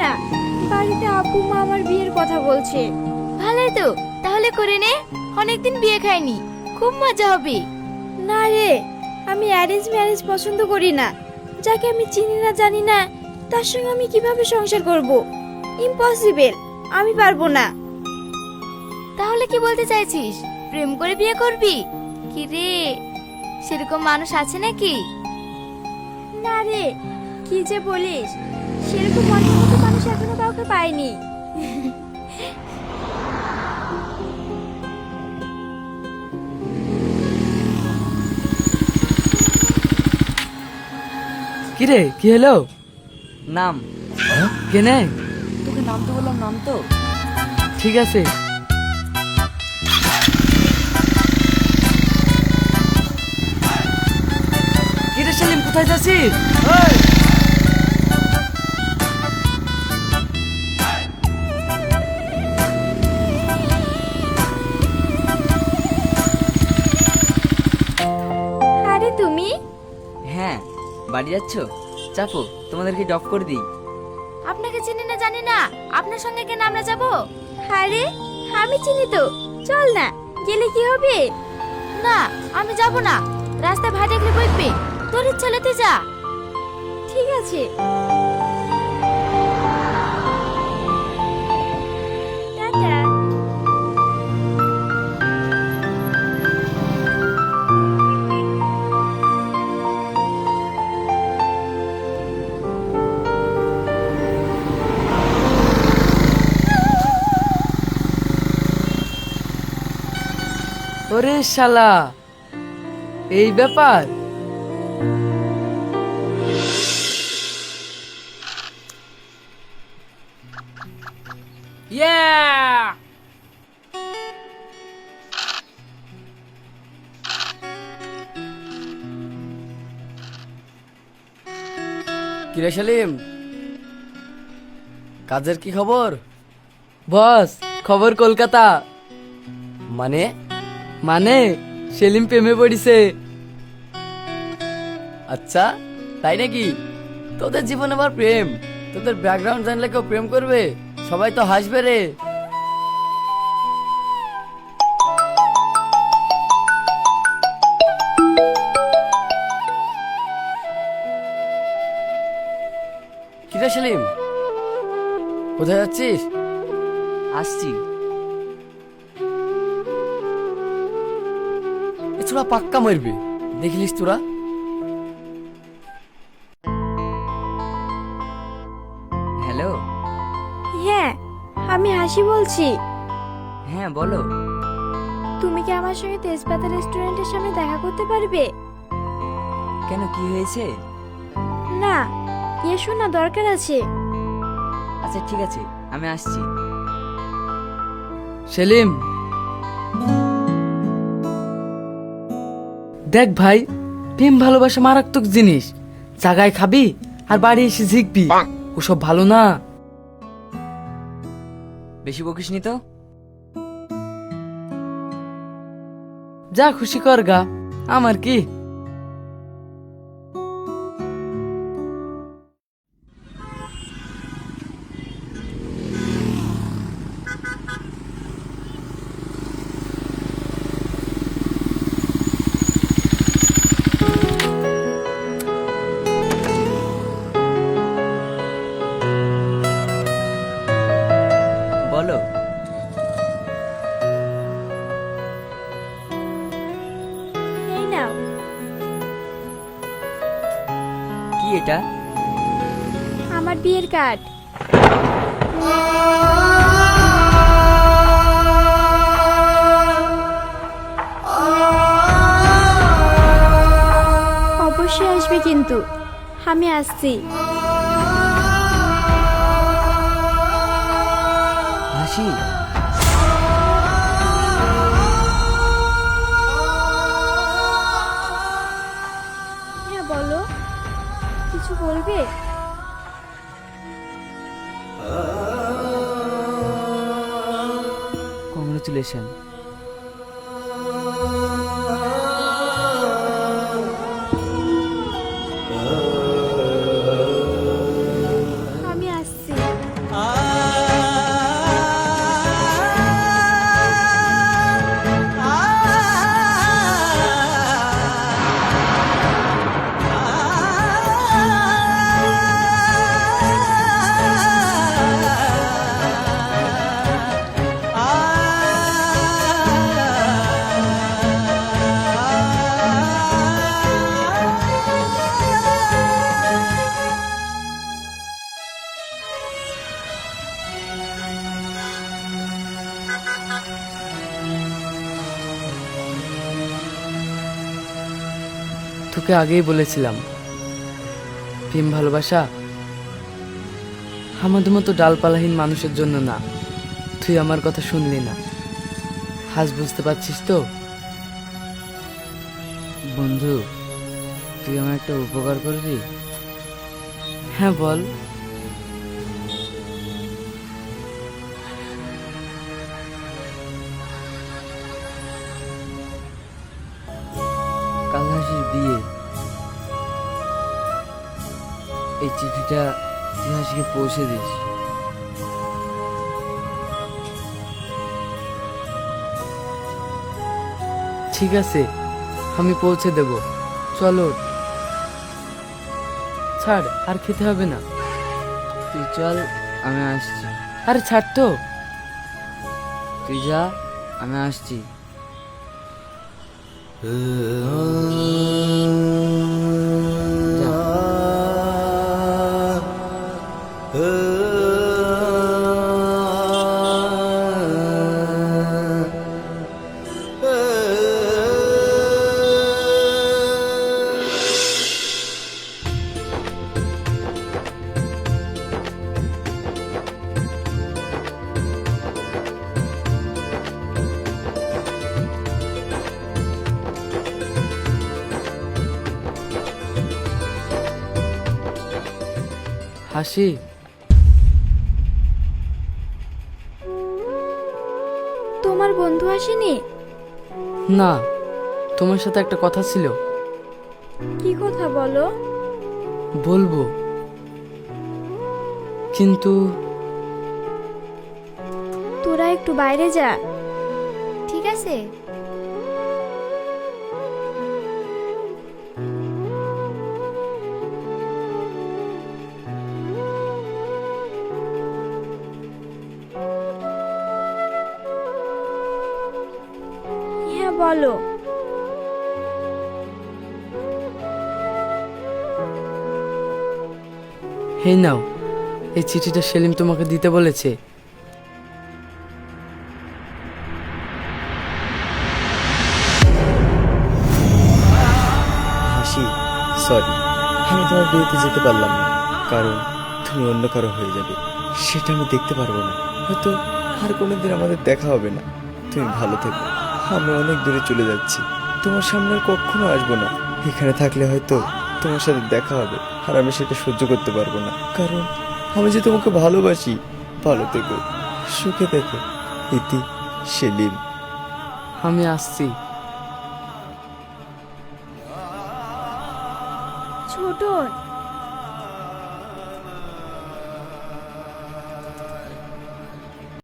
না, বাড়িতে আব্বু মা আমার বিয়ের কথা বলছে। ভালোই তো, তাহলে করে নে। অনেকদিন বিয়ে খাইনি, খুব মজা হবে। না রে, আমি অ্যারেঞ্জ ম্যারেজ পছন্দ করি না। যাকে আমি চিনি না জানি না তার সঙ্গে আমি কিভাবে সংসার করব? ইম্পসিবল, আমি পারবো না। তাহলে কি বলতে চাইছিস, প্রেম করে বিয়ে করবি? কি রে, সেরকম মানুষ আছে নাকি? না রে, কি যে বলিস, সেরকম মনের মতো মানুষ এখনো কাউকে পাইনি। কিরে, কি হলো? নাম? কেনে? তোকে নাম তো বললাম, নাম তো। ঠিক আছে। কিরে সেলিম, কোথায় যাচ্ছিস? আরে তুমি? হ্যাঁ, বাড়ি যাচ্ছ? চাপো, তোমাদেরকে ড্রপ করে দিই। আপনাকে চিনি না জানি না, আপনার সঙ্গে কেন আমরা যাব? আরে আমি চিনি তো, চল না, গেলে কি হবে? না, আমি যাব না। রাস্তায় ভাই দেখলে বইবে। তোর ইচ্ছা হলে তুই যা। ঠিক আছে। টাটা। ওরে শালা, এই ব্যাপার? কিরে সেলিম, কাজের কি খবর? বস, খবর কলকাতা। মানে? মানে সেলিম প্রেমে পড়িছে। আচ্ছা, তাই নাকি? তোদের জীবনে আবার প্রেম? তোদের ব্যাকগ্রাউন্ড জানলে কেউ প্রেম করবে? সবাই তো হাসবে রে। কিরে সেলিম, কোথায় যাচ্ছিস? আসছি। এ ছোড়া পাক্কা মরবে, দেখলিস তোরা? হ্যালো। হ্যাঁ, আমি হাসি বলছি। হ্যাঁ বলো। তুমি কি আমার সঙ্গে তেজপাতা রেস্টুরেন্টের সামনে দেখা করতে পারবে? কেন, কি হয়েছে? না, এসো না, দরকার আছে। আচ্ছা ঠিক আছে, আমি আসছি। সেলিম, দেখ ভাই, প্রেম ভালোবাসা মারাত্মক জিনিস। জাগায় খাবি আর বাড়ি এসে ঝিকবি, ওসব ভালো না। বেশি বকিসনি তো। যা খুশি কর গা, আমার কি। বলো। এই নাও। কি এটা? আমার বিয়ের কার্ড। অবশ্যই আসবে কিন্তু, আমি আসছি। হাসি। হ্যাঁ বলো, কিছু বলবে? কংগ্রেচুলেশন। আমি আসছি। তোকে আগেই বলেছিলাম প্রেম ভালোবাসা আমাদের মতো ডালপালাহীন মানুষের জন্য না। তুই আমার কথা শুনলি না, আজ বুঝতে পারছিস তো? বন্ধু, তুই আমার একটা উপকার করবি? হ্যাঁ বল। কাল হাসির বিয়ে, এই চিঠিটা তুই হাসিকে পৌঁছে দিস। ঠিক আছে, আমি পৌঁছে দেব। চলো, ছাড়, আর খেতে হবে না। তুই চল, আমি আসছি। আরে ছাড় তো। তুই যা, আমি আসছি। যা। হাসি, তোমার বন্ধু আসেনি? না, তোমার সাথে একটা কথা ছিল। কি কথা বলো? বলবো, কিন্তু তোরা একটু বাইরে যা। ঠিক আছে। হ্যাঁ বলো। হে নাও, এই চিঠিটা সেলিম তোমাকে দিতে বলেছে। হাসি, সরি, আমি তোমার বিয়েতে যেতে পারলাম না, কারণ তুমি অন্য কারো হয়ে যাবে, সেটা আমি দেখতে পারবো না। হয়তো আর কোনোদিন আমাদের দেখা হবে না। তুমি ভালো থেকো। আমি অনেক দূরে চলে যাচ্ছি, তোমার সামনে আর কখনো আসবো না। এখানে থাকলে হয়তো তোমার সাথে দেখা হবে, আর আমি সেটা সহ্য করতে পারবো না, কারণ আমি যে তোমাকে ভালোবাসি। ভালো থেকো, সুখে থেকো। ইতি, সেলিম। আমি আসছি। ছোটন,